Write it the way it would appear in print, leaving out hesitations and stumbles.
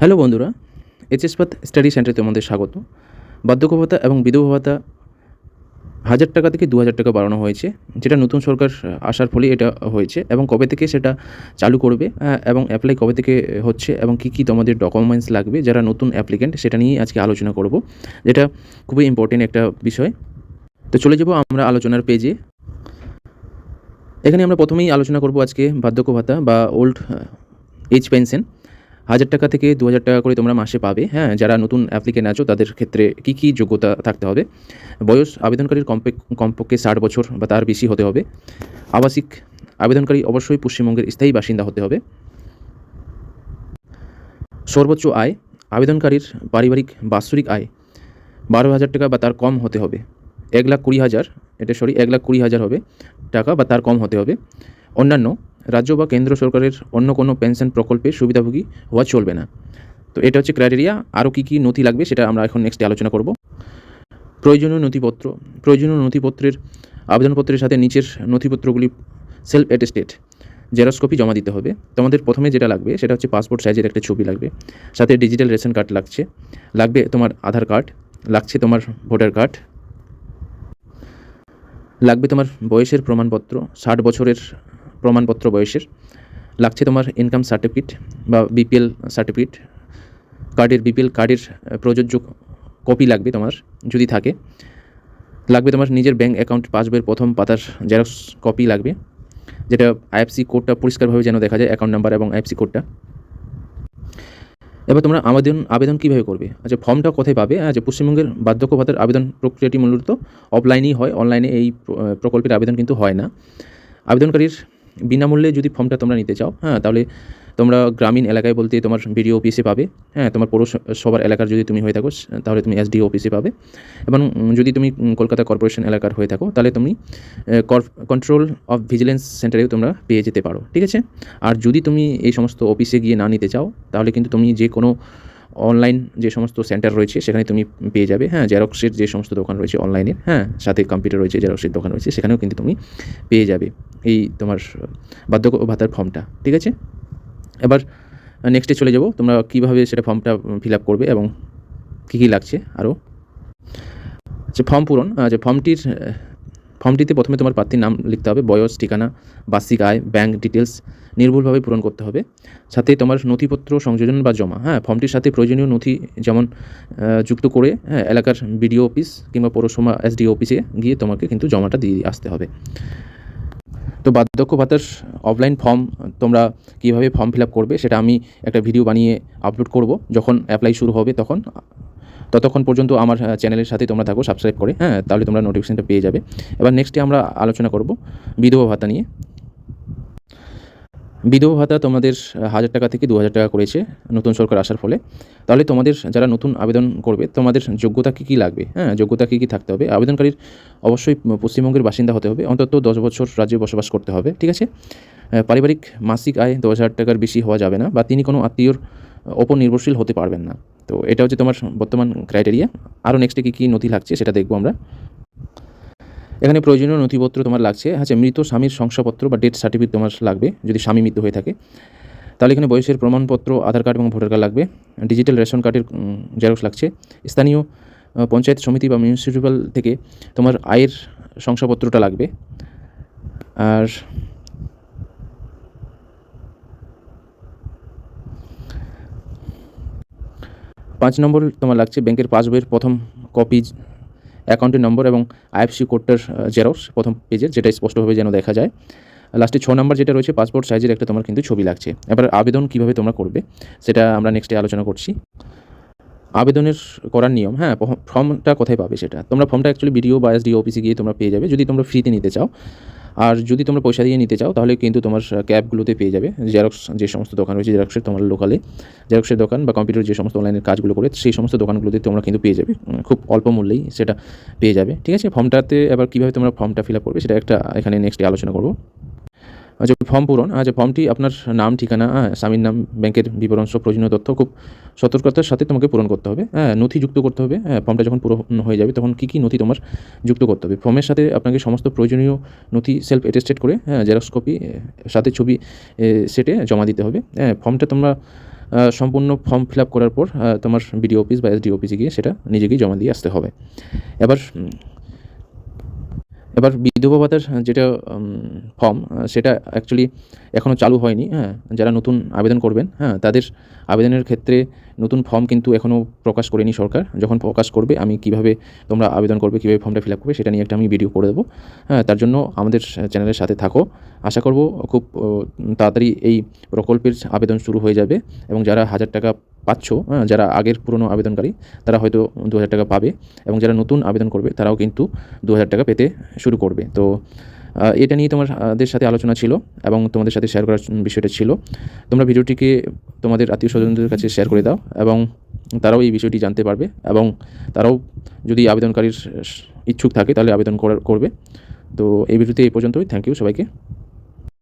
Hello বন্ধুরা, HS path study সেন্টারে তোমাদের স্বাগত। বার্ধক্য ভাতা এবং বিধবা ভাতা ১,০০০ টাকা থেকে ২,০০০ টাকা বাড়ানো হয়েছে, যেটা নতুন সরকার আসার ফলেই এটা হয়েছে। এবং কবে থেকে সেটা চালু করবে এবং অ্যাপ্লাই কবে থেকে হচ্ছে এবং কী কী তোমাদের ডকুমেন্টস লাগবে যারা নতুন অ্যাপ্লিকেন্ট, সেটা নিয়েই আজকে আলোচনা করব, যেটা খুবই ইম্পর্টেন্ট একটা বিষয়। তো চলে যাব আমরা আলোচনার পেজে। এখানে আমরা প্রথমেই আলোচনা করব আজকে বার্ধক্য ভাতা বা ওল্ড এজ পেনশন। ১,০০০ টাকা থেকে ২,০০০ টাকা করে তোমরা মাসে পাবে। যারা নতুন অ্যাপ্লিকেন্ট আছো তাদের ক্ষেত্রে কী কী যোগ্যতা থাকতে হবে? বয়স আবেদনকারীর কমপক্ষে ৬০ বছর বা তার বেশি হতে হবে। আবাসিক আবেদনকারী অবশ্যই পশ্চিমবঙ্গের স্থায়ী বাসিন্দা হতে হবে। সর্বোচ্চ আয় আবেদনকারীর পারিবারিক বাৎসরিক আয় ১২,০০০ টাকা বা তার কম হতে হবে। ১,২০,০০০ ১,২০,০০০ হবে টাকা বা তার কম হতে হবে। অন্যান্য রাজ্য বা কেন্দ্র সরকারের অন্য কোনো পেনশন প্রকল্পে সুবিধাভোগী হওয়া চলবে না। তো এটা হচ্ছে ক্রাইটেরিয়া। আরও কী কী নথি লাগবে সেটা আমরা এখন নেক্সটে আলোচনা করব। প্রয়োজনীয় নথিপত্রের আবেদনপত্রের সাথে নিচের নথিপত্রগুলি সেলফ অ্যাটেস্টেড জেরক্স কপি জমা দিতে হবে। তোমাদের প্রথমে যেটা লাগবে সেটা হচ্ছে পাসপোর্ট সাইজের একটা ছবি লাগবে, সাথে ডিজিটাল রেশন কার্ড লাগবে তোমার আধার কার্ড, লাগছে তোমার ভোটার কার্ড, লাগবে তোমার বয়সের প্রমাণপত্র, ৬০ বছরের প্রমাণপত্র বয়সের, লাগছে তোমার ইনকাম সার্টিফিকেট বা বিপিএল সার্টিফিকেট, বিপিএল কার্ডের প্রযোজ্য কপি লাগবে তোমার যদি থাকে, লাগবে তোমার নিজের ব্যাঙ্ক অ্যাকাউন্ট পাসবইয়ের প্রথম পাতার জেরক্স কপি লাগবে, যেটা আইএফসি কোডটা পরিষ্কারভাবে যেন দেখা যায়, অ্যাকাউন্ট নাম্বার এবং আইএফসি কোডটা। এবার তোমরা আবেদন কীভাবে করবে? আচ্ছা, ফর্মটা কোথায় পাবে? আচ্ছা, পশ্চিমবঙ্গের বার্ধক্য ভাতার আবেদন প্রক্রিয়াটি মূলত অফলাইনেই হয়, অনলাইনে এই প্রকল্পের আবেদন কিন্তু হয় না। আবেদনকারীর বিনামূল্যে যদি ফর্মটা তোমরা নিতে চাও, তাহলে তোমরা গ্রামীণ এলাকায় বলতে তোমার বিডিও অফিসে পাবে। তোমার পৌরসভার এলাকার যদি তুমি হয়ে থাকো তাহলে তুমি এসডিও অফিসে পাবে, এবং যদি তুমি কলকাতা কর্পোরেশন এলাকার হয়ে থাকো তাহলে তুমি কন্ট্রোল অফ ভিজিলেন্স সেন্টারেও তোমরা পেয়ে যেতে পারো, ঠিক আছে? আর যদি তুমি এই সমস্ত অফিসে গিয়ে না নিতে চাও তাহলে কিন্তু তুমি যে কোনো অনলাইন যে সমস্ত সেন্টার রয়েছে সেখানে তুমি পেয়ে যাবে। জেরক্সের যে সমস্ত দোকান রয়েছে অনলাইনের, সাথে কম্পিউটার রয়েছে, জেরক্সের দোকান রয়েছে, সেখানেও কিন্তু তুমি পেয়ে যাবে এই তোমার বার্ধক্য ভাতার ফর্মটা, ঠিক আছে? এবার নেক্সটে চলে যাব, তোমরা কীভাবে সেটা ফর্মটা ফিল আপ করবে এবং কী কী লাগছে আরও। যে ফর্ম পূরণ, যে ফর্মটিতে প্রথমে তোমার প্রার্থীর নাম লিখতে হবে, বয়স, ঠিকানা, বার্ষিক আয়, ব্যাঙ্ক ডিটেলস নির্ভুলভাবে পূরণ করতে হবে। সাথে তোমার নথিপত্র সংযোজন বা জমা, ফর্মটির সাথে প্রয়োজনীয় নথি যেমন যুক্ত করে এলাকার বিডিও অফিস কিংবা পৌরসভা এসডিও অফিসে গিয়ে তোমাকে কিন্তু জমাটা দিয়ে আসতে হবে। তো বার্ধক্য ভাতার অফলাইন ফর্ম তোমরা কীভাবে ফর্ম ফিল আপ করবে সেটা আমি একটা ভিডিও বানিয়ে আপলোড করব যখন অ্যাপ্লাই শুরু হবে তখন। ততক্ষণ পর্যন্ত আমার চ্যানেলের সাথে তোমরা থাকো সাবস্ক্রাইব করে, তাহলে তোমরা নোটিফিকেশনটা পেয়ে যাবে। এবার নেক্সটে আমরা আলোচনা করব বিধবা ভাতা নিয়ে। বিধবা ভাতা তোমাদের ১,০০০ টাকা থেকে ২,০০০ টাকা করেছে নতুন সরকার আসার ফলে। তাহলে তোমাদের যারা নতুন আবেদন করবে তোমাদের যোগ্যতা কী কী লাগবে? যোগ্যতা কী কী থাকতে হবে? আবেদনকারীর অবশ্যই পশ্চিমবঙ্গের বাসিন্দা হতে হবে, অন্তত ১০ বছর রাজ্যে বসবাস করতে হবে, ঠিক আছে? পারিবারিক মাসিক আয় ১০,০০০ টাকার বেশি হওয়া যাবে না, বা তিনি কোনো আত্মীয়র ওপর নির্ভরশীল হতে পারবেন না। তো এটা হচ্ছে তোমার বর্তমান ক্রাইটেরিয়া। আরও নেক্সটে কী কী নথি লাগছে সেটা দেখব আমরা। এখানে প্রয়োজনীয় নথিপত্র তোমার লাগছে, মৃত স্বামীর শংসাপত্র বা ডেথ সার্টিফিকেট তোমার লাগবে যদি স্বামী মৃত্যু হয়ে থাকে। তাহলে এখানে বয়সের প্রমাণপত্র, আধার কার্ড এবং ভোটার কার্ড লাগবে। ডিজিটাল রেশন কার্ডের জেরক্স লাগছে। স্থানীয় পঞ্চায়েত সমিতি বা মিউনিসিপ্যাল থেকে তোমার আয়ের শংসাপত্রটা লাগবে। আর ৫ নম্বর তোমার লাগছে ব্যাংকের পাসবইয়ের প্রথম কপি, অ্যাকাউন্টের নম্বর এবং আইএফসি কোডটার জেরক্স প্রথম পেজের, যেটা স্পষ্টভাবে যেন দেখা যায়। লাস্টে ৬ নম্বর যেটা রয়েছে পাসপোর্ট সাইজের একটা তোমার কিন্তু ছবি লাগছে। এবার আবেদন কীভাবে তোমরা করবে সেটা আমরা নেক্সটে আলোচনা করছি। আবেদনের করার নিয়ম, ফর্মটা কোথায় পাবে সেটা তোমরা ফর্মটা অ্যাকচুয়ালি বিডিও বা এসডিও অফিসে গিয়ে তোমরা পেয়ে যাবে যদি তোমরা ফ্রিতে নিতে চাও। আর যদি তোমরা পয়সা দিয়ে নিতে চাও তাহলে কিন্তু তোমার ক্যাবগুলোতে পেয়ে যাবে। জেরক্স যে সমস্ত দোকান রয়েছে জেরক্সের, তোমার লোকালে জেরক্সের দোকান বা কম্পিউটার যে সমস্ত অনলাইনের কাজগুলো করে সেই সমস্ত দোকানগুলোতে তোমরা কিন্তু পেয়ে যাবে, খুব অল্প মূল্যেই সেটা পেয়ে যাবে, ঠিক আছে? ফর্মটাতে এবার কীভাবে তোমরা ফর্মটা ফিল আপ করবে সেটা একটা এখানে নেক্সটে আলোচনা করব। আচ্ছা, ফর্ম পূরণ, ফর্মটি আপনার নাম, ঠিকানা, স্বামীর নাম, ব্যাংকের বিবরণ সব প্রয়োজনীয় তথ্য খুব সতর্কতার সাথে তোমাকে পূরণ করতে হবে। নথি যুক্ত করতে হবে। ফর্মটা যখন পূরণ হয়ে যাবে তখন কী কী নথি তোমার যুক্ত করতে হবে? ফর্মের সাথে আপনাকে সমস্ত প্রয়োজনীয় নথি সেলফ অ্যাটেস্টেড করে জেরক্স কপি সাথে ছবি সেটে জমা দিতে হবে। ফর্মটা তোমরা সম্পূর্ণ ফর্ম ফিল আপ করার পর তোমার বিডিও অফিস বা এসডিও অফিসে গিয়ে সেটা নিজেকেই জমা দিয়ে আসতে হবে। এবার বিধবা ভাতার যেটা ফর্ম সেটা অ্যাকচুয়ালি এখনও চালু হয়নি। যারা নতুন আবেদন করবেন তাদের আবেদনের ক্ষেত্রে নতুন ফর্ম কিন্তু এখনও প্রকাশ করেনি সরকার। যখন প্রকাশ করবে আমি কিভাবে তোমরা আবেদন করবে, কীভাবে ফর্মটা ফিল আপ করবে সেটা নিয়ে একটা আমি ভিডিও করে দেবো। তার জন্য আমাদের চ্যানেলের সাথে থাকো। আশা করব খুব তাড়াতাড়ি এই প্রকল্পের আবেদন শুরু হয়ে যাবে এবং যারা 1000 টাকা পাচ্ছ, যারা আগের পুরনো আবেদনকারী তারা হয়তো 2000 টাকা পাবে এবং যারা নতুন আবেদন করবে তারাও কিন্তু 2000 টাকা পেতে শুরু করবে। তো এটা নিয়ে তোমাদের সাথে আলোচনা ছিল এবং তোমাদের সাথে শেয়ার করার বিষয়টা ছিল। তোমরা ভিডিওটিকে তোমাদের আত্মীয় স্বজনদের কাছে শেয়ার করে দাও এবং তারাও এই বিষয়টি জানতে পারবে এবং তারাও যদি আবেদনকারীর ইচ্ছুক থাকে তাহলে আবেদন করবে। তো এই ভিডিওতে এই পর্যন্তই। থ্যাংক ইউ সবাইকে।